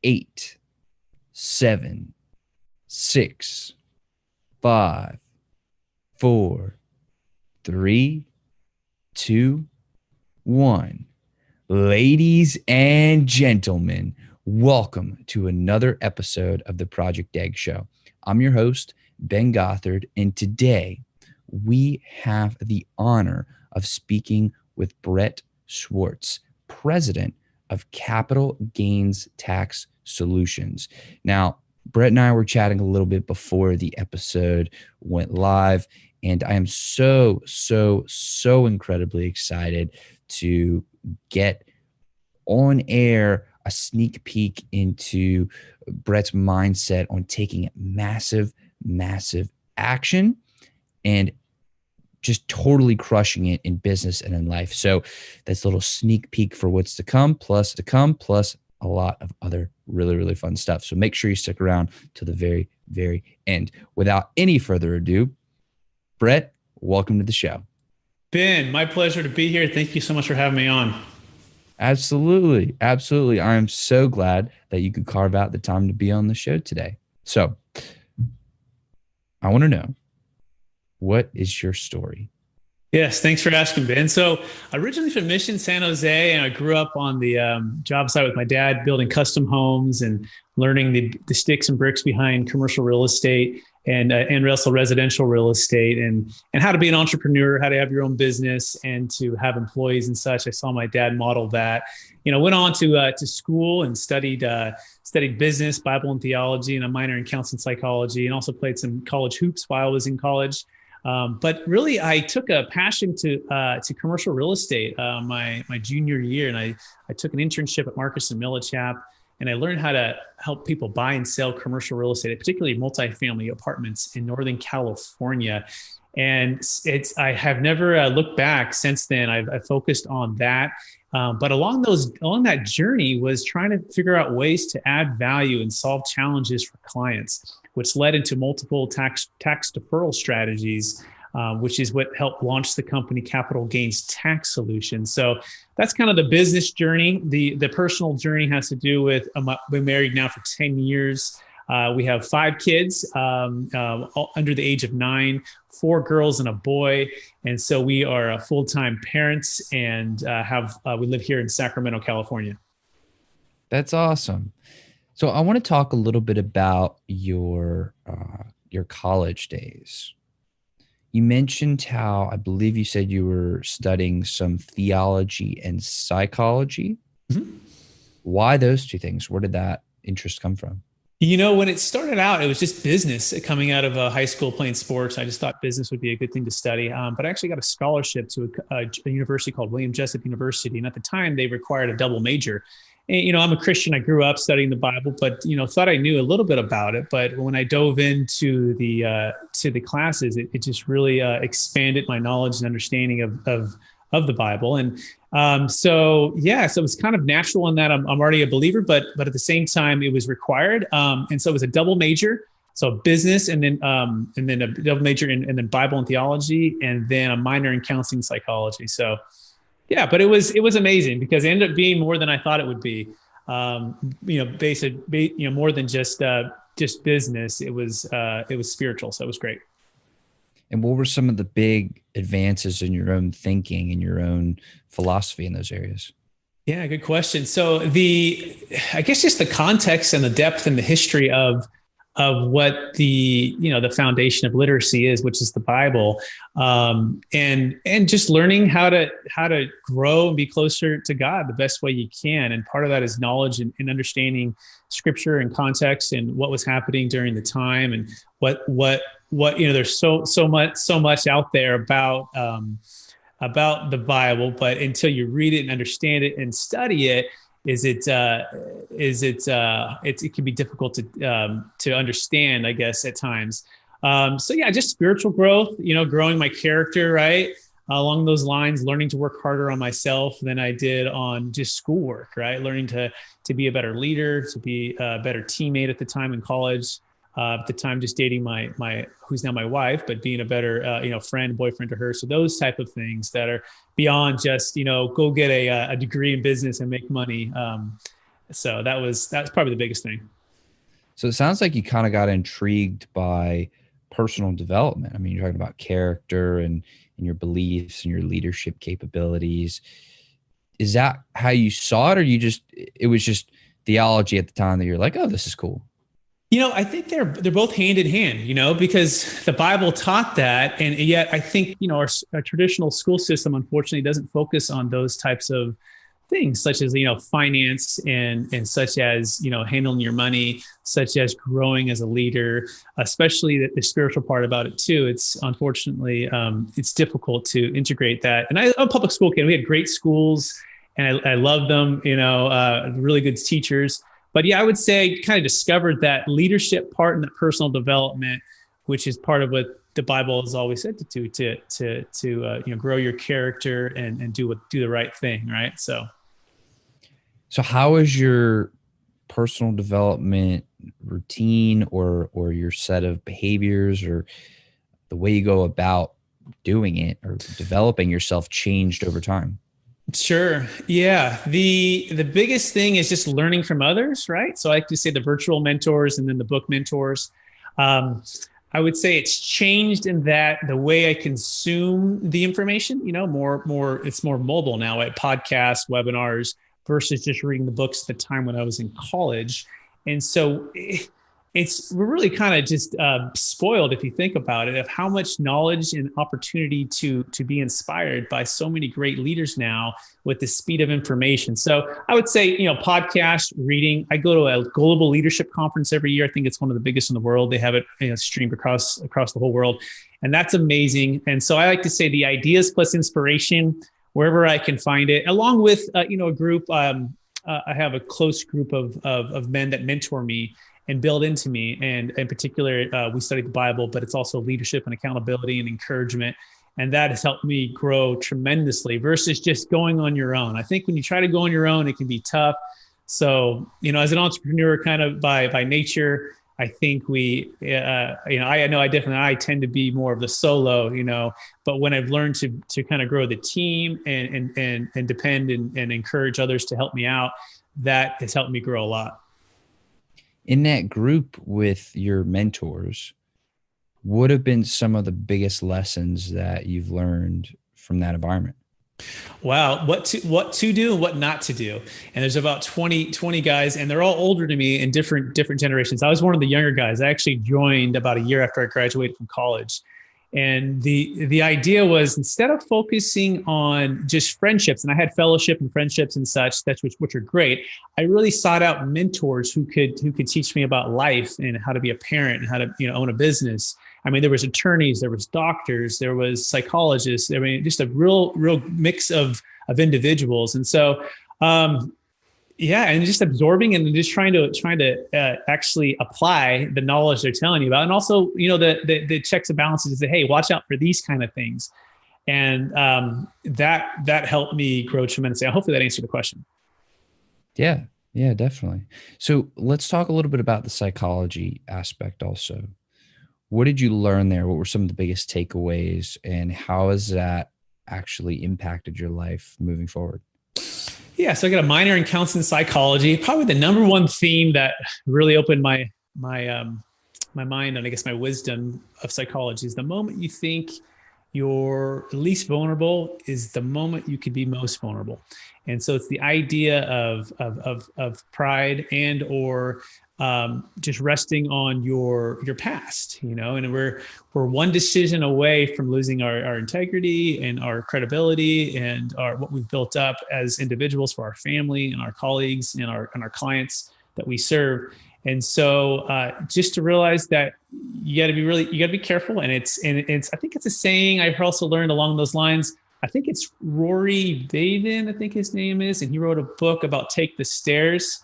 8, 7, 6, 5, 4, 3, 2, 1. Ladies and gentlemen, welcome to another episode of the Project Egg Show. I'm your host, Ben Gothard, and today we have the honor of speaking with Brett Swarts, president of Capital Gains Tax Solutions. Now, Brett and I were chatting a little bit before the episode went live, and I am so incredibly excited to get on air a sneak peek into Brett's mindset on taking massive action and just totally crushing it in business and in life. So that's a little sneak peek for what's to come, plus a lot of other really fun stuff. So make sure you stick around to the very end. Without any further ado, Brett, welcome to the show. Ben, my pleasure to be here. Thank you so much for having me on. Absolutely. I am so glad that you could carve out the time to be on the show today. So I want to know, what is your story? Yes, thanks for asking, Ben. So originally from Mission, San Jose, and I grew up on the job site with my dad, building custom homes and learning the sticks and bricks behind commercial real estate and also residential real estate and how to be an entrepreneur, how to have your own business and to have employees and such. I saw my dad model that. Went on to school and studied business, Bible and theology, and a minor in counseling psychology, and also played some college hoops while I was in college. But really, I took a passion to commercial real estate my junior year, and I took an internship at Marcus and Millichap, and I learned how to help people buy and sell commercial real estate, particularly multifamily apartments in Northern California. And I have never looked back since then. I've focused on that. But along that journey was trying to figure out ways to add value and solve challenges for clients, which led into multiple tax deferral strategies, which is what helped launch the company Capital Gains Tax Solutions. So that's kind of the business journey. The personal journey has to do with, I've been married now for 10 years. We have 5 kids under the age of 9, 4 girls and a boy. And so we are full-time parents and we live here in Sacramento, California. That's awesome. So I want to talk a little bit about your college days. You mentioned how, I believe you said you were studying some theology and psychology. Mm-hmm. Why those two things? Where did that interest come from? When it started out, it was just business coming out of high school playing sports. I just thought business would be a good thing to study. But I actually got a scholarship to a university called William Jessup University. And at the time, they required a double major. And, I'm a Christian. I grew up studying the Bible, but, thought I knew a little bit about it. But when I dove into the classes, it just really expanded my knowledge and understanding of the Bible. And so it was kind of natural in that I'm already a believer, but at the same time, it was required. And so it was a double major. So business and then a double major and then Bible and theology, and then a minor in counseling psychology. So yeah, but it was amazing because it ended up being more than I thought it would be. More than just business. It was spiritual. So it was great. And what were some of the big advances in your own thinking and your own philosophy in those areas? Yeah, good question. So I guess just the context and the depth and the history of what the foundation of literacy is, which is the Bible, and just learning how to grow and be closer to God the best way you can. And part of that is knowledge and understanding Scripture and context and what was happening during the time and what there's so much out there about the Bible, but until you read it and understand it and study it, it can be difficult to understand, I guess, at times. Just spiritual growth, growing my character, right? Along those lines, learning to work harder on myself than I did on just schoolwork, right? Learning to be a better leader, to be a better teammate at the time in college. At the time, just dating my who's now my wife, but being a better friend, boyfriend to her. So those type of things that are beyond just go get a degree in business and make money. So that's probably the biggest thing. So it sounds like you kind of got intrigued by personal development. I mean, you're talking about character and your beliefs and your leadership capabilities. Is that how you saw it, or it was just theology at the time that you're like, oh, this is cool? I think they're both hand in hand, because the Bible taught that, and yet I think our traditional school system unfortunately doesn't focus on those types of things, such as finance and such as handling your money, such as growing as a leader, especially the spiritual part about it too. It's unfortunately it's difficult to integrate that. And I'm a public school kid. We had great schools, and I love them. Really good teachers. But yeah, I would say kind of discovered that leadership part and that personal development, which is part of what the Bible has always said to grow your character and do the right thing, right? So how is your personal development routine or your set of behaviors or the way you go about doing it or developing yourself changed over time? Sure. Yeah. The biggest thing is just learning from others, right? So I like to say the virtual mentors and then the book mentors. I would say it's changed in that the way I consume the information, it's more mobile now at podcasts, webinars versus just reading the books at the time when I was in college. And so we're really kind of just spoiled, if you think about it, of how much knowledge and opportunity to be inspired by so many great leaders now with the speed of information. So I would say, podcast, reading. I go to a global leadership conference every year. I think it's one of the biggest in the world. They have it streamed across the whole world, and that's amazing. And so I like to say the ideas plus inspiration, wherever I can find it, along with a group. I have a close group of men that mentor me and build into me. And in particular, we study the Bible, but it's also leadership and accountability and encouragement. And that has helped me grow tremendously versus just going on your own. I think when you try to go on your own, it can be tough. So, as an entrepreneur kind of by nature, I think I tend to be more of the solo, but when I've learned to kind of grow the team and depend and encourage others to help me out, that has helped me grow a lot. In that group with your mentors, what have been some of the biggest lessons that you've learned from that environment? Wow. What to do and what not to do. And there's about 20 guys, and they're all older than me in different generations. I was one of the younger guys. I actually joined about a year after I graduated from college. And the idea was, instead of focusing on just friendships, and I had fellowship and friendships and such, which are great, I really sought out mentors who could teach me about life and how to be a parent and how to own a business. I mean, there was attorneys, there was doctors, there was psychologists. I mean, just a real mix of individuals. And so yeah, and just absorbing and just trying to actually apply the knowledge they're telling you about, and also the checks and balances to say, hey, watch out for these kind of things, and that helped me grow tremendously. Hopefully that answered the question. Yeah, definitely. So let's talk a little bit about the psychology aspect also. What did you learn there? What were some of the biggest takeaways, and how has that actually impacted your life moving forward? Yeah, so I got a minor in counseling psychology. Probably the number one theme that really opened my mind and I guess my wisdom of psychology is the moment you think you're least vulnerable is the moment you could be most vulnerable. And so it's the idea of pride and or just resting on your past, and we're one decision away from losing our integrity and our credibility and what we've built up as individuals for our family and our colleagues and our clients that we serve. And so just to realize that you got to be careful. And it's I think it's a saying I've also learned along those lines. I think it's Rory Vaden, I think his name is, and he wrote a book about Take the Stairs.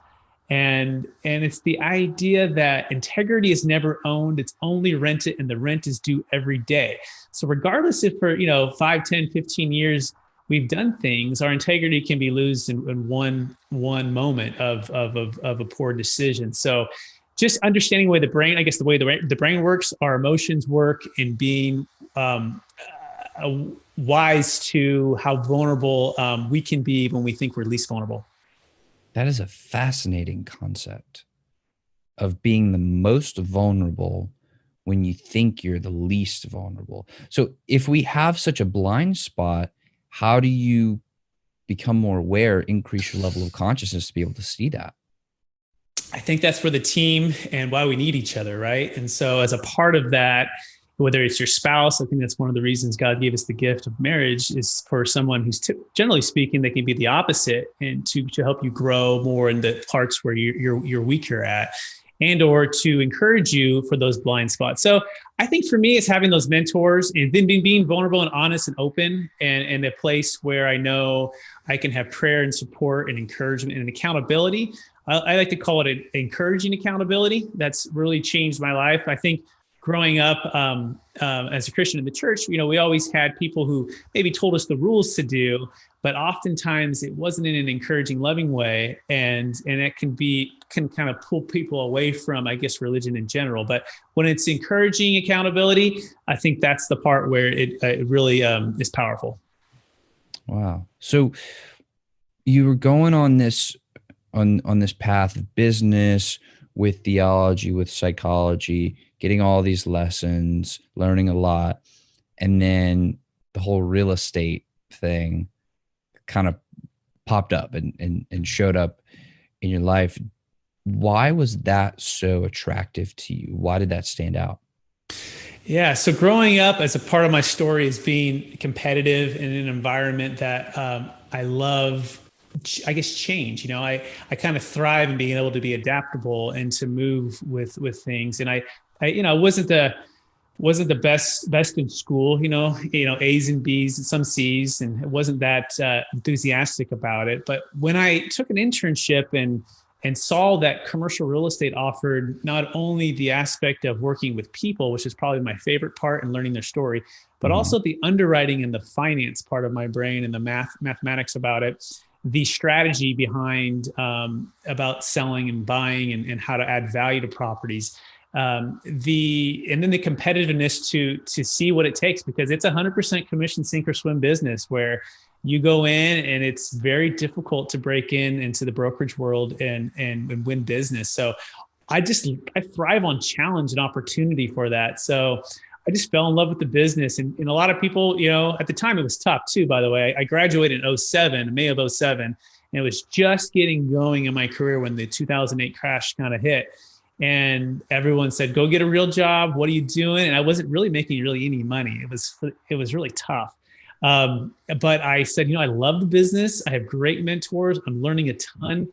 And it's the idea that integrity is never owned, it's only rented, and the rent is due every day. So regardless if for 5, 10, 15 years we've done things, our integrity can be lost in one moment of a poor decision. So just understanding the way the brain works, our emotions work, and being wise to how vulnerable we can be when we think we're least vulnerable. That is a fascinating concept of being the most vulnerable when you think you're the least vulnerable. So if we have such a blind spot, how do you become more aware, increase your level of consciousness to be able to see that? I think that's where the team and why we need each other, right? And so, as a part of that, whether it's your spouse, I think that's one of the reasons God gave us the gift of marriage is for someone who's generally speaking, they can be the opposite and to help you grow more in the parts where you're weaker at, and or to encourage you for those blind spots. So I think for me, it's having those mentors and then being vulnerable and honest and open and a place where I know I can have prayer and support and encouragement and accountability. I like to call it an encouraging accountability. That's really changed my life. I think growing up as a Christian in the church, we always had people who maybe told us the rules to do, but oftentimes it wasn't in an encouraging, loving way. And it can kind of pull people away from, I guess, religion in general. But when it's encouraging accountability, I think that's the part where it really is powerful. Wow. So you were going on this path of business with theology, with psychology, getting all these lessons, learning a lot. And then the whole real estate thing kind of popped up and showed up in your life. Why was that so attractive to you? Why did that stand out? Yeah. So growing up, as a part of my story, is being competitive in an environment that I love. I guess change. I kind of thrive in being able to be adaptable and to move with things. And I wasn't the best in school. A's and B's and some C's, and it wasn't that enthusiastic about it. But when I took an internship and saw that commercial real estate offered not only the aspect of working with people, which is probably my favorite part, and learning their story, but also the underwriting and the finance part of my brain and the mathematics about it, the strategy behind about selling and buying and how to add value to properties, and then the competitiveness to see what it takes, because it's 100% commission sink or swim business where you go in and it's very difficult to break into the brokerage world and win business. So I thrive on challenge and opportunity for that. So I just fell in love with the business. And a lot of people, at the time it was tough too, by the way. I graduated in May of 07, and it was just getting going in my career when the 2008 crash kind of hit. And everyone said, go get a real job. What are you doing? And I wasn't really making any money. It was really tough. But I said, I love the business. I have great mentors. I'm learning a ton.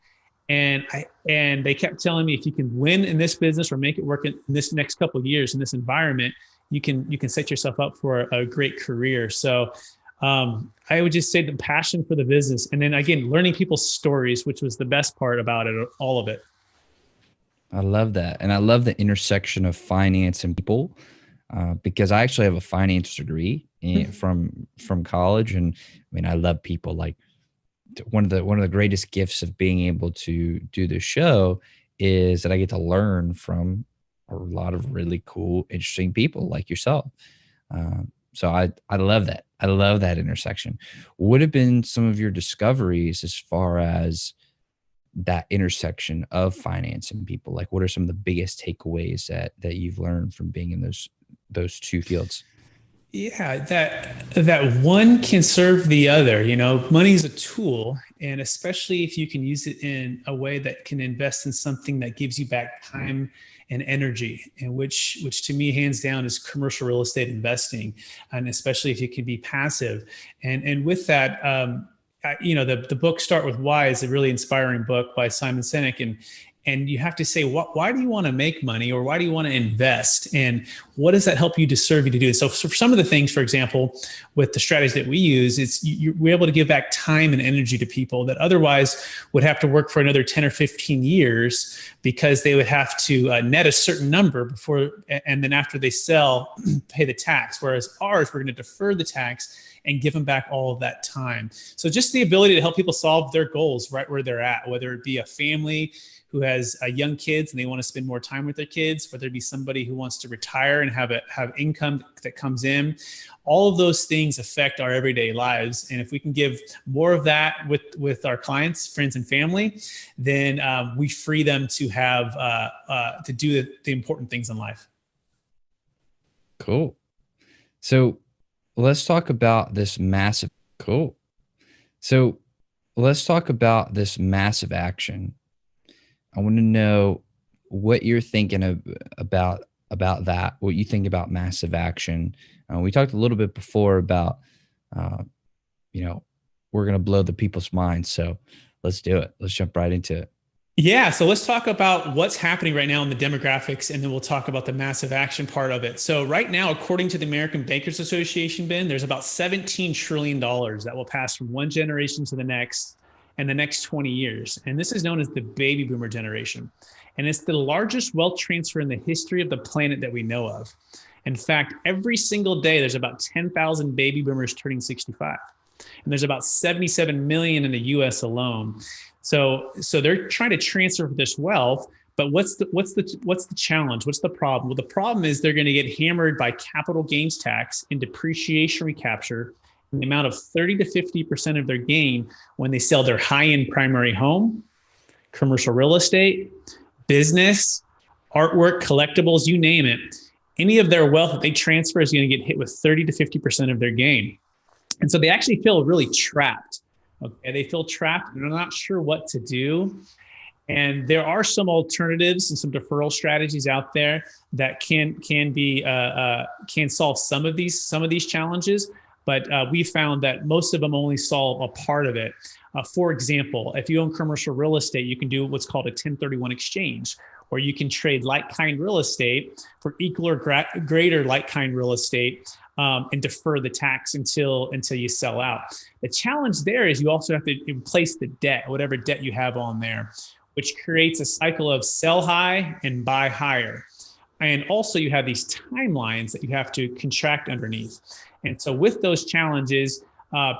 And they kept telling me, if you can win in this business or make it work in this next couple of years in this environment, you can set yourself up for a great career. So I would just say the passion for the business. And then again, learning people's stories, which was the best part about it, all of it. I love that. And I love the intersection of finance and people, because I actually have a finance degree from college. And I mean, I love people. Like one of the greatest gifts of being able to do this show is that I get to learn from a lot of really cool, interesting people like yourself. So I love that. I love that intersection. What have been some of your discoveries as far as that intersection of finance and people? Like, what are some of the biggest takeaways that you've learned from being in those two fields? Yeah, that one can serve the other. Money is a tool, and especially if you can use it in a way that can invest in something that gives you back time and energy, and which to me, hands down, is commercial real estate investing, and especially if you can be passive. And with that, the book Start With Why is a really inspiring book by Simon Sinek, and you have to say, why do you want to make money, or why do you want to invest? And what does that help you to serve you to do? So for some of the things, for example, with the strategy that we use, we're able to give back time and energy to people that otherwise would have to work for another 10 or 15 years, because they would have to net a certain number before, and then after they sell, pay the tax. Whereas ours, we're going to defer the tax and give them back all of that time. So just the ability to help people solve their goals right where they're at, whether it be a family who has young kids and they want to spend more time with their kids, whether it be somebody who wants to retire and have income that comes in. All of those things affect our everyday lives. And if we can give more of that with our clients, friends, and family, then we free them to have to do the important things in life. Cool. So let's talk about this massive. Cool. So let's talk about this massive action. I want to know what you're thinking about that, what you think about massive action. We talked a little bit before about, we're going to blow the people's minds. So let's do it. Let's jump right into it. Yeah. So let's talk about what's happening right now in the demographics, and then we'll talk about the massive action part of it. So right now, according to the American Bankers Association, Ben, there's about $17 trillion that will pass from one generation to the next in the next 20 years. And this is known as the baby boomer generation. And it's the largest wealth transfer in the history of the planet that we know of. In fact, every single day, there's about 10,000 baby boomers turning 65. And there's about 77 million in the US alone. So they're trying to transfer this wealth, but what's the challenge? What's the problem? Well, the problem is they're going to get hammered by capital gains tax and depreciation recapture in the amount of 30 to 50% of their gain when they sell their high-end primary home, commercial real estate, business, artwork, collectibles, you name it. Any of their wealth that they transfer is going to get hit with 30 to 50% of their gain. And so they actually feel really trapped. Okay, they feel trapped and they're not sure what to do. And there are some alternatives and some deferral strategies out there that can solve some of these challenges. But we found that most of them only solve a part of it. For example, if you own commercial real estate, you can do what's called a 1031 exchange, or you can trade like-kind real estate for equal or greater like-kind real estate. And defer the tax until you sell out. The challenge there is you also have to replace the debt, whatever debt you have on there, which creates a cycle of sell high and buy higher. And also you have these timelines that you have to contract underneath. And so with those challenges,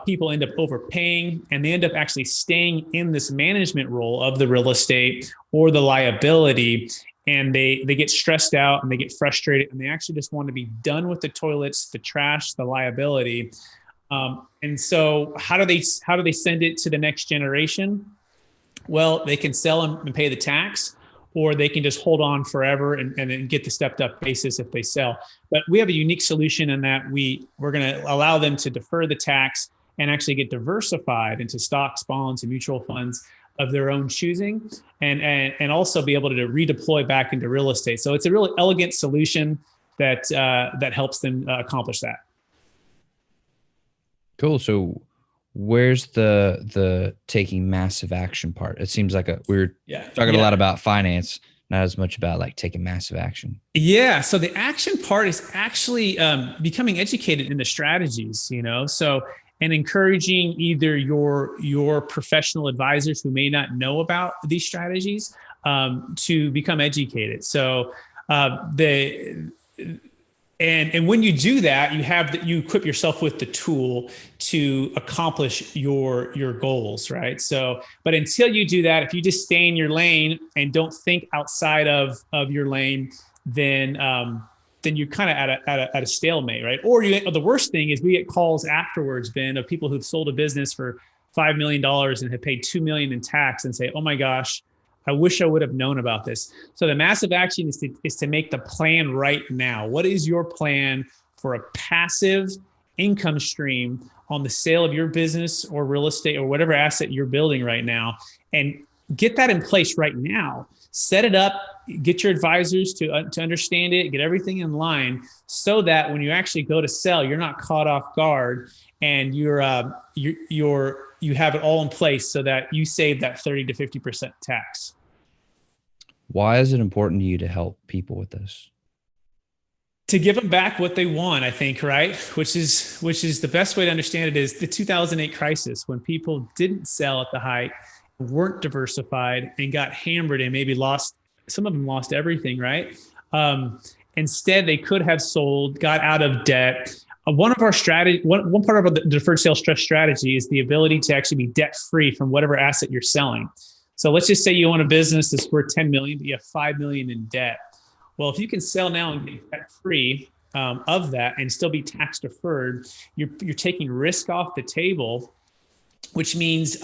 people end up overpaying and they end up actually staying in this management role of the real estate or the liability. And they get stressed out and they get frustrated and they actually just want to be done with the toilets, the trash, the liability. And so how do they send it to the next generation? Well, they can sell and pay the tax, or they can just hold on forever and then get the stepped up basis if they sell. But we have a unique solution in that we're going to allow them to defer the tax and actually get diversified into stocks, bonds, and mutual funds of their own choosing, and also be able to redeploy back into real estate. So it's a really elegant solution that helps them accomplish that. Cool. So where's the taking massive action part? It seems like we're talking a lot about finance, not as much about like taking massive action. Yeah. So the action part is actually becoming educated in the strategies, and encouraging either your professional advisors who may not know about these strategies to become educated. So and when you do that, you equip yourself with the tool to accomplish your goals, right? So, but until you do that, if you just stay in your lane and don't think outside of your lane, then you're kind of at a stalemate, right? Or the worst thing is we get calls afterwards, Ben, of people who've sold a business for $5 million and have paid $2 million in tax and say, "Oh my gosh, I wish I would have known about this." So the massive action is to make the plan right now. What is your plan for a passive income stream on the sale of your business or real estate or whatever asset you're building right now? And get that in place right now. Set it up, get your advisors to understand it, get everything in line so that when you actually go to sell, you're not caught off guard and you have it all in place so that you save that 30 to 50% tax. Why is it important to you to help people with this? To give them back what they want, I think, right? Which is the best way to understand it is the 2008 crisis, when people didn't sell at the height, weren't diversified, and got hammered and maybe some of them lost everything, right? Instead, they could have sold, got out of debt. One of our strategy, one part of the deferred sales stress strategy is the ability to actually be debt free from whatever asset you're selling. So let's just say you own a business that's worth 10 million, but you have 5 million in debt. Well, if you can sell now and get debt free of that and still be tax deferred, you're taking risk off the table, which means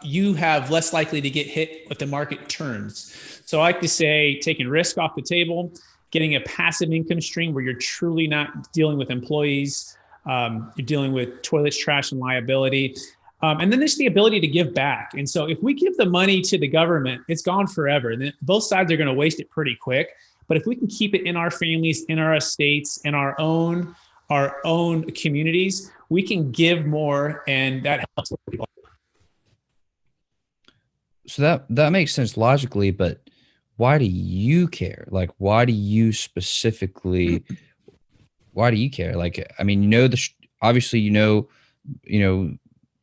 you have less likely to get hit if the market turns. So I like to say taking risk off the table, getting a passive income stream where you're truly not dealing with employees, you're dealing with toilets, trash, and liability. And then there's the ability to give back. And so if we give the money to the government, it's gone forever. And then both sides are going to waste it pretty quick. But if we can keep it in our families, in our estates, in our own communities, we can give more, and that helps people. So that makes sense logically, but why do you care? Like, why do you specifically? Why do you care? Like, I mean, obviously,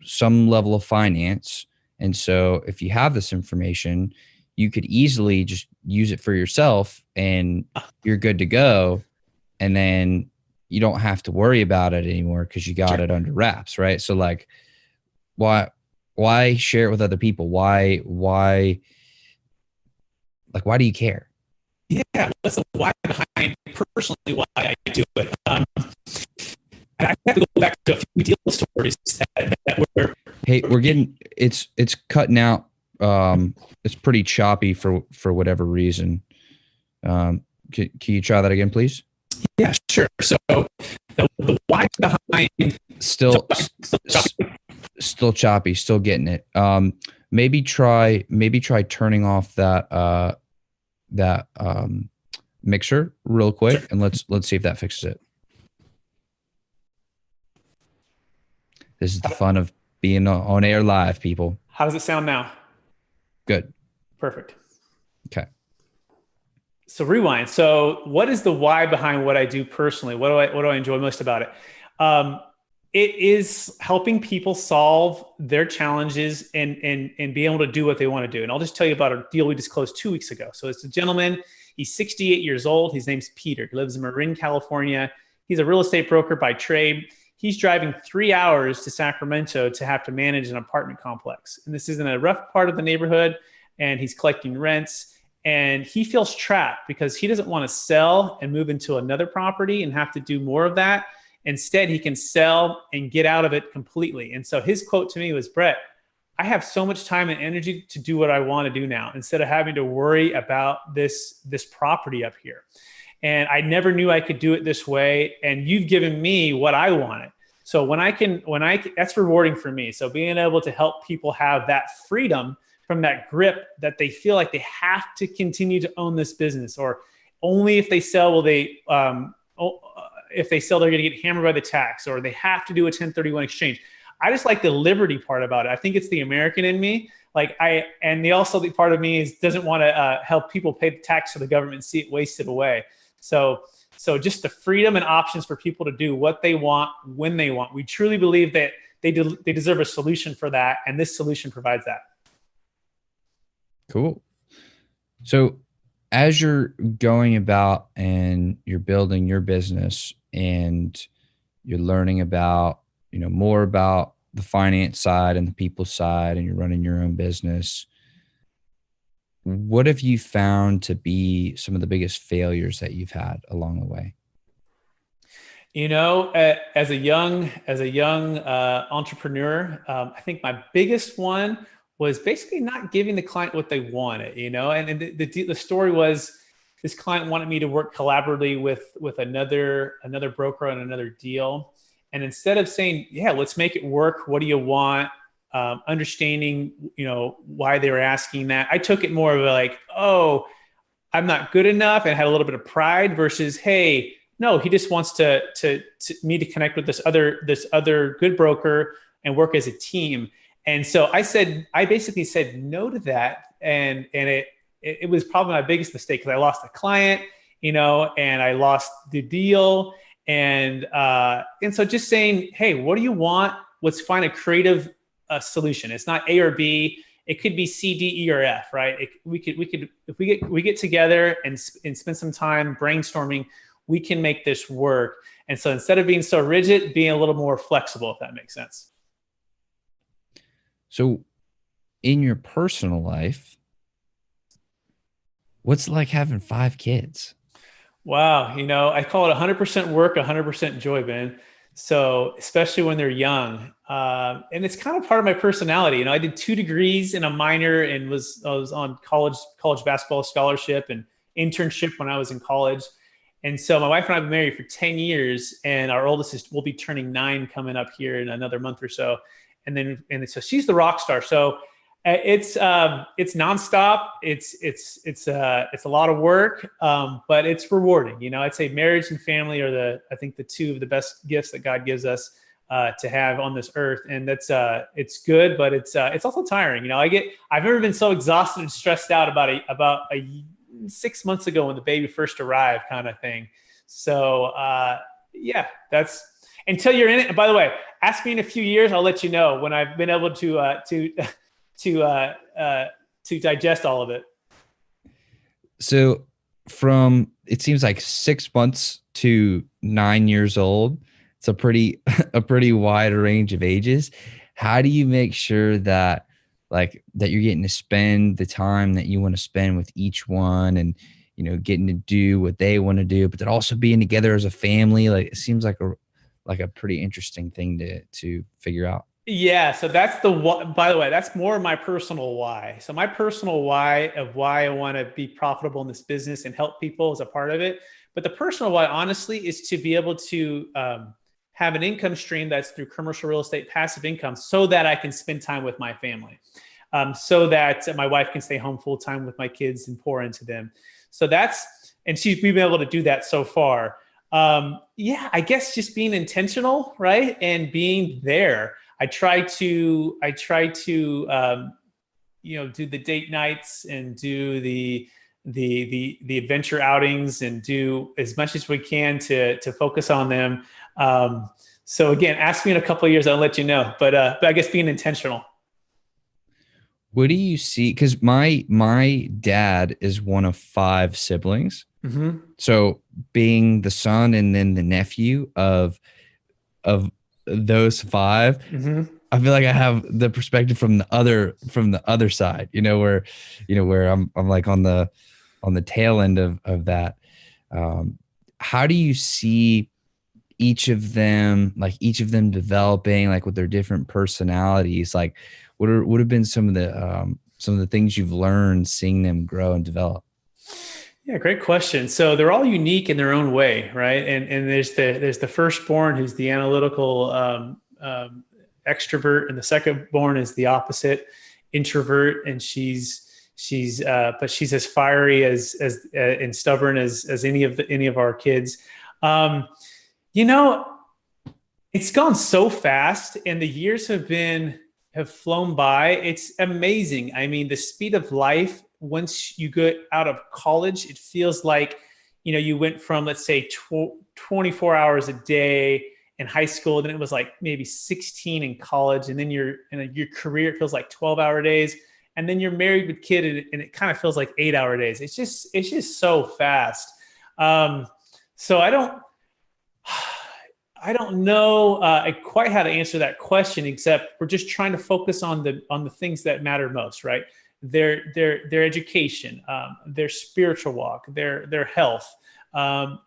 some level of finance, and so if you have this information, you could easily just use it for yourself, and you're good to go, and then you don't have to worry about it anymore because you got it under wraps, right? So, like, why share it with other people? Why do you care? Yeah, what's the why behind personally why I do it? I have to go back to a few deal stories that were. Hey, it's cutting out. It's pretty choppy for whatever reason. Can you try that again, please? Yeah, sure. So the why behind still choppy, still getting it. Maybe try turning off that mixer real quick, sure, and let's see if that fixes it. This is the fun of being on air live, people. How does it sound now? Good. Perfect. Okay. So rewind. So what is the why behind what I do personally? What do I enjoy most about it? It is helping people solve their challenges and be able to do what they want to do. And I'll just tell you about a deal we just closed 2 weeks ago. So it's a gentleman. He's 68 years old. His name's Peter. He lives in Marin, California. He's a real estate broker by trade. He's driving 3 hours to Sacramento to have to manage an apartment complex. And this is in a rough part of the neighborhood, and he's collecting rents. And he feels trapped because he doesn't want to sell and move into another property and have to do more of that. Instead, he can sell and get out of it completely. And so his quote to me was, Brett, I have so much time and energy to do what I want to do now instead of having to worry about this property up here. And I never knew I could do it this way. And you've given me what I wanted. So when I can, that's rewarding for me. So being able to help people have that freedom from that grip that they feel like they have to continue to own this business, or only if they sell will they, if they sell, they're going to get hammered by the tax, or they have to do a 1031 exchange. I just like the liberty part about it. I think it's the American in me. And the part of me doesn't want to help people pay the tax to the government and see it wasted away. So just the freedom and options for people to do what they want, when they want. We truly believe that they deserve a solution for that. And this solution provides that. Cool. So as you're going about and you're building your business and you're learning about, more about the finance side and the people side, and you're running your own business, what have you found to be some of the biggest failures that you've had along the way? As a young entrepreneur, I think my biggest one was basically not giving the client what they wanted, and the story was this client wanted me to work collaboratively with another broker on another deal. And instead of saying, yeah, let's make it work, what do you want? Understanding, why they were asking that, I took it more of a like, oh, I'm not good enough, and had a little bit of pride versus, hey, no, he just wants to me to connect with this other good broker and work as a team. And so I basically said no to that. And it was probably my biggest mistake because I lost a client, and I lost the deal. And so just saying, hey, what do you want? Let's find a creative solution. It's not A or B. It could be C, D, E, or F, right? We could if we get together and spend some time brainstorming, we can make this work. And so instead of being so rigid, being a little more flexible, if that makes sense. So in your personal life, what's it like having 5 kids? Wow. I call it 100% work, 100% joy, Ben. So, especially when they're young. And it's kind of part of my personality. I did 2 degrees and a minor and I was on college basketball scholarship and internship when I was in college. And so my wife and I have been married for 10 years, and our oldest will be turning 9 coming up here in another month or so. And so she's the rock star. So it's nonstop. It's a lot of work, but it's rewarding. I'd say marriage and family are I think the two of the best gifts that God gives us to have on this earth. And it's good, but it's also tiring. I've never been so exhausted and stressed out about 6 months ago when the baby first arrived, kind of thing. So yeah, that's until you're in it. And by the way, ask me in a few years, I'll let you know when I've been able to digest all of it. So it seems like 6 months to 9 years old, it's a pretty wide range of ages. How do you make sure that you're getting to spend the time that you want to spend with each one, and getting to do what they want to do, but then also being together as a family? It seems like a pretty interesting thing to figure out. Yeah. So by the way, that's more my personal why. So my personal why of why I want to be profitable in this business and help people is a part of it. But the personal why, honestly, is to be able to have an income stream that's through commercial real estate, passive income, so that I can spend time with my family, so that my wife can stay home full time with my kids and pour into them. So we've been able to do that so far. Yeah, I guess just being intentional, right? And being there. I try to do the date nights and do the adventure outings and do as much as we can to focus on them. So again, ask me in a couple of years, I'll let you know. But I guess being intentional. What do you see? Because my dad is one of 5 siblings. Mm-hmm. So being the son and then the nephew of those 5, Mm-hmm. I feel like I have the perspective from the other side, where I'm like on the tail end of that. How do you see each of them developing, with their different personalities? What have been some of the things you've learned seeing them grow and develop? Yeah, great question. So they're all unique in their own way, right? And there's the firstborn who's the analytical extrovert, and the secondborn is the opposite, introvert, and but she's as fiery as and stubborn as any of our kids. It's gone so fast, and the years have flown by. It's amazing. I mean, the speed of life. Once you get out of college, it feels like, you went from, let's say, 24 hours a day in high school, then it was like maybe 16 in college, and then your career, it feels like 12-hour days, and then you're married with kid, and it kind of feels like 8-hour days. It's just so fast. So I don't know quite how to answer that question, except we're just trying to focus on the things that matter most, right? Their education, their spiritual walk, their health,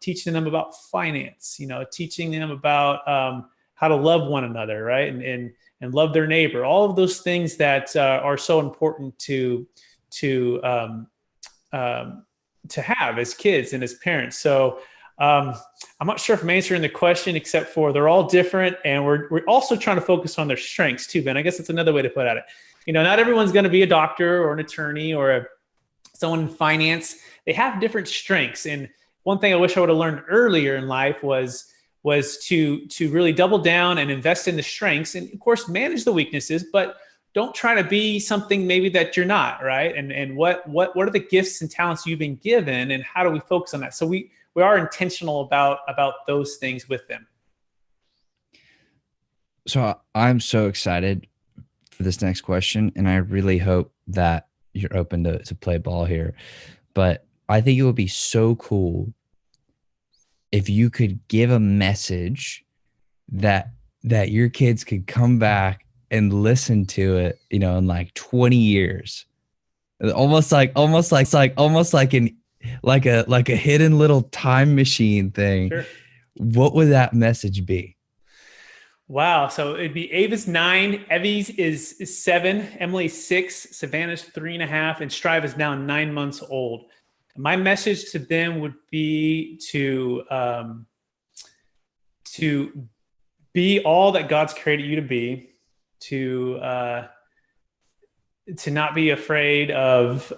teaching them about finance, teaching them about how to love one another, right? And love their neighbor. All of those things that are so important to have as kids and as parents. So I'm not sure if I'm answering the question, except for they're all different, and we're also trying to focus on their strengths too, Ben. I guess that's another way to put it. Not everyone's going to be a doctor or an attorney or someone in finance. They have different strengths. And one thing I wish I would have learned earlier in life was to really double down and invest in the strengths, and of course manage the weaknesses, but don't try to be something maybe that you're not, right? And what are the gifts and talents you've been given, and how do we focus on that? So we are intentional about those things with them. So I'm so excited for this next question, and I really hope that you're open to play ball here. But I think it would be so cool if you could give a message that your kids could come back and listen to it, you know, in like 20 years. Almost like a hidden little time machine thing. Sure. What would that message be? Wow. So it'd be Ava's 9, Evie's is 7, Emily's 6, Savannah's 3.5, and Strive is now 9 months old. My message to them would be to be all that God's created you to be, to not be afraid of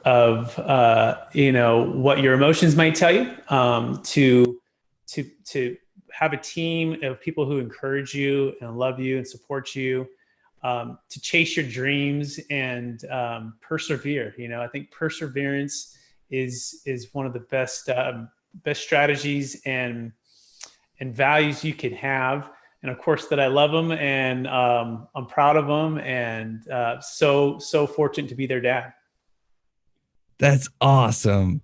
you know, what your emotions might tell you, to have a team of people who encourage you and love you and support you, to chase your dreams and persevere. You know, I think perseverance is one of the best strategies and values you can have. And of course, that I love them, and I'm proud of them, and so fortunate to be their dad. That's awesome.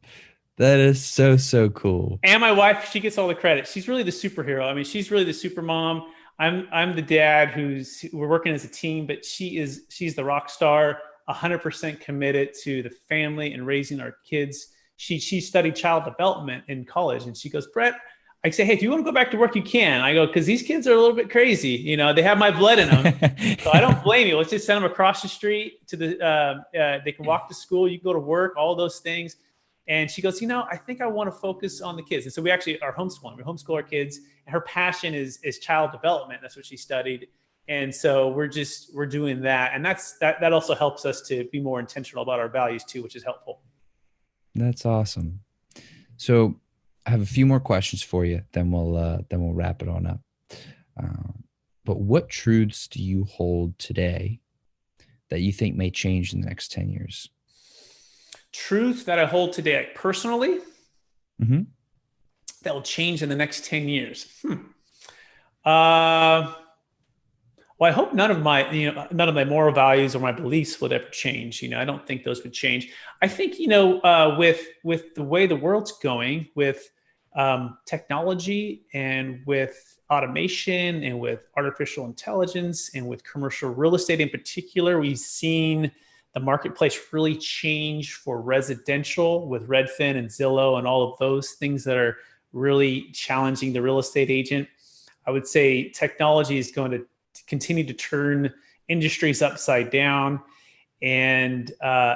That is so cool. And my wife, she gets all the credit. She's really the superhero. I mean, she's really the super mom. I'm the dad we're working as a team, but she's the rock star, 100% committed to the family and raising our kids. She studied child development in college, and she goes, Brett, I say, hey, if you want to go back to work, you can. I go, because these kids are a little bit crazy. You know, they have my blood in them. So I don't blame you. Let's just send them across the street to they can walk to school. You can go to work, all those things. And she goes, you know, I think I want to focus on the kids. And so we actually are homeschooling. We homeschool our kids. And her passion is child development. That's what she studied. And so we're doing that. And that also helps us to be more intentional about our values too, which is helpful. That's awesome. So I have a few more questions for you, then we'll wrap it on up. But what truths do you hold today that you think may change in the next 10 years? Truths that I hold today, like personally, Mm-hmm. that will change in the next 10 years. Well, I hope none of my moral values or my beliefs would ever change. You know, I don't think those would change. I think, you know, with the way the world's going, with technology and with automation and with artificial intelligence and with commercial real estate in particular, we've seen the marketplace really change for residential with Redfin and Zillow and all of those things that are really challenging the real estate agent. I would say technology is going to continue to turn industries upside down. And so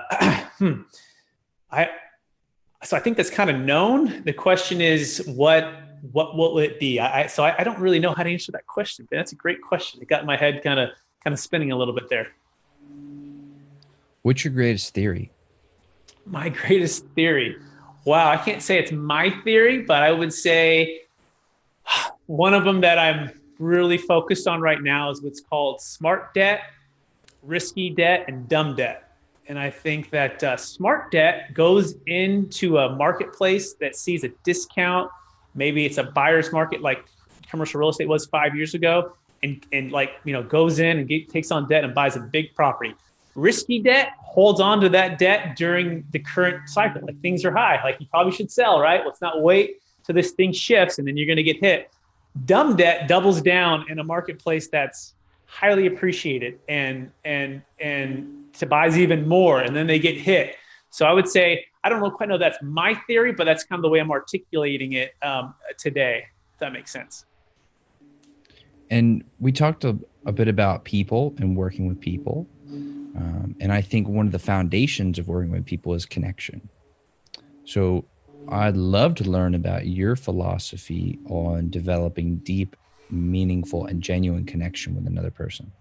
I think that's kind of known. The question is, what will it be? So I don't really know how to answer that question, but that's a great question. It got my head kind of spinning a little bit there. What's your greatest theory? My greatest theory. Wow, I can't say it's my theory, but I would say one of them that I'm really focused on right now is what's called smart debt, risky debt, and dumb debt. And I think that smart debt goes into a marketplace that sees a discount. Maybe it's a buyer's market like commercial real estate was 5 years ago, and like, you know, goes in and takes on debt and buys a big property. Risky debt holds on to that debt during the current cycle. Like things are high, like you probably should sell, right? Let's not wait till this thing shifts and then you're going to get hit. Dumb debt doubles down in a marketplace that's highly appreciated and to buys even more, and then they get hit. So I would say, I don't quite know that's my theory, but that's kind of the way I'm articulating it today, if that makes sense. And we talked a bit about people and working with people. And I think one of the foundations of working with people is connection. So I'd love to learn about your philosophy on developing deep, meaningful, and genuine connection with another person.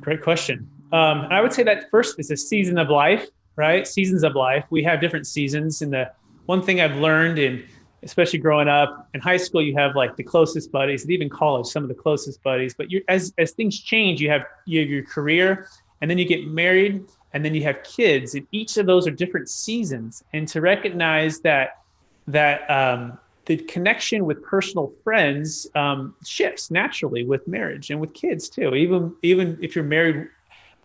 Great question. I would say that first is a season of life, right? Seasons of life. We have different seasons. And the one thing I've learned, in especially growing up in high school, you have like the closest buddies, and even college, some of the closest buddies. But as things change, you have your career, and then you get married, and then you have kids, and each of those are different seasons. And to recognize that the connection with personal friends shifts naturally with marriage and with kids too. Even if you're married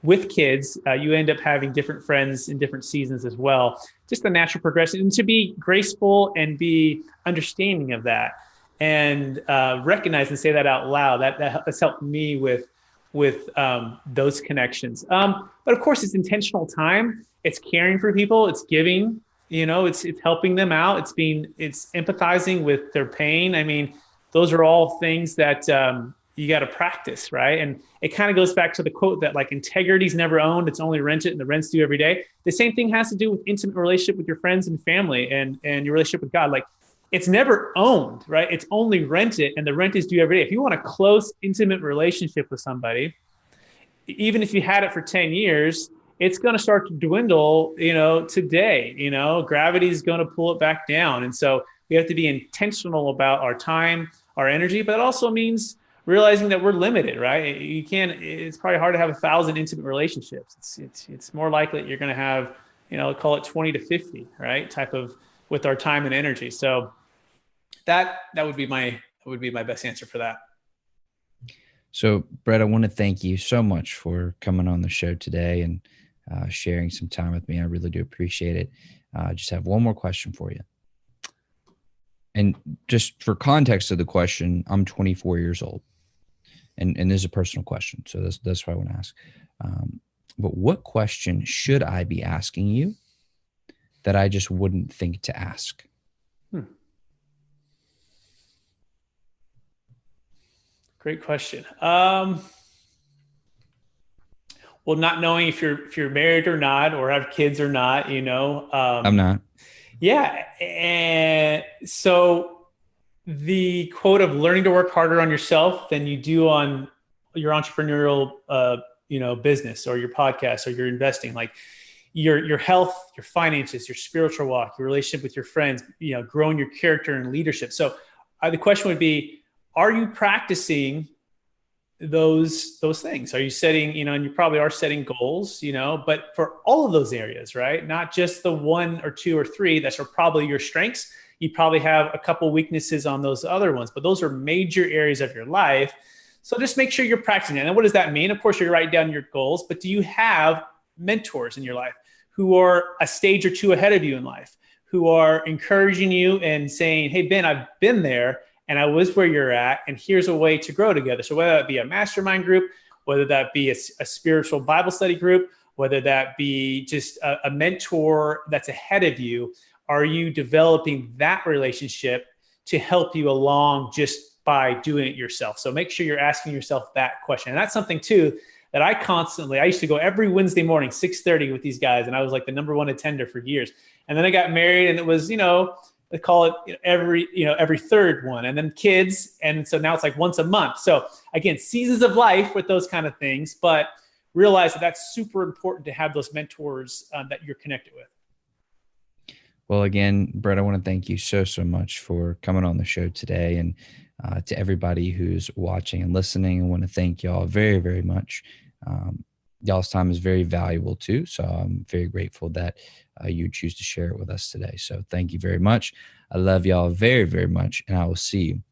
with kids, you end up having different friends in different seasons as well. Just the natural progression, and to be graceful and be understanding of that, and recognize and say that out loud. That's helped me with with those connections. But of course, it's intentional time. It's caring for people. It's giving. It's helping them out. It's empathizing with their pain. I mean, those are all things that you got to practice, right? And it kind of goes back to the quote that like integrity is never owned; it's only rented, and the rent's due every day. The same thing has to do with intimate relationship with your friends and family, and your relationship with God. Like it's never owned, right? It's only rented, and the rent is due every day. If you want a close, intimate relationship with somebody, even if you had it for 10 years, it's going to start to dwindle, today. Gravity is going to pull it back down. And so we have to be intentional about our time, our energy, but it also means realizing that we're limited, right? It's probably hard to have 1,000 intimate relationships. It's more likely that you're going to have, call it 20 to 50, right? Type of with our time and energy. So that would be my best answer for that. So Brett, I want to thank you so much for coming on the show today and sharing some time with me. I really do appreciate it. I just have one more question for you. And just for context of the question, I'm 24 years old. And this is a personal question. So that's what I want to ask. But what question should I be asking you that I just wouldn't think to ask? Great question. Well, not knowing if you're married or not, or have kids or not, I'm not. Yeah. And so the quote of learning to work harder on yourself than you do on your entrepreneurial, business or your podcast or your investing, like your health, your finances, your spiritual walk, your relationship with your friends, growing your character and leadership. So the question would be, are you practicing those things? Are you setting, and you probably are setting goals, but for all of those areas, right? Not just the one or two or three that are probably your strengths. You probably have a couple weaknesses on those other ones, but those are major areas of your life. So just make sure you're practicing it. And what does that mean? Of course, you're writing down your goals, but do you have mentors in your life who are a stage or two ahead of you in life, who are encouraging you and saying, hey, Ben, I've been there and I was where you're at, and here's a way to grow together. So whether that be a mastermind group, whether that be a spiritual Bible study group, whether that be just a mentor that's ahead of you, are you developing that relationship to help you along just by doing it yourself? So make sure you're asking yourself that question. And that's something too that I used to go every Wednesday morning, 6:30 with these guys. And I was like the number one attender for years. And then I got married and it was, they call it every third one, and then kids. And so now it's like once a month. So again, seasons of life with those kind of things, but realize that that's super important to have those mentors that you're connected with. Well, again, Brett, I want to thank you so much for coming on the show today. And to everybody who's watching and listening, I want to thank y'all very, very much. Y'all's time is very valuable too. So I'm very grateful that you choose to share it with us today. So thank you very much. I love y'all very, very much. And I will see you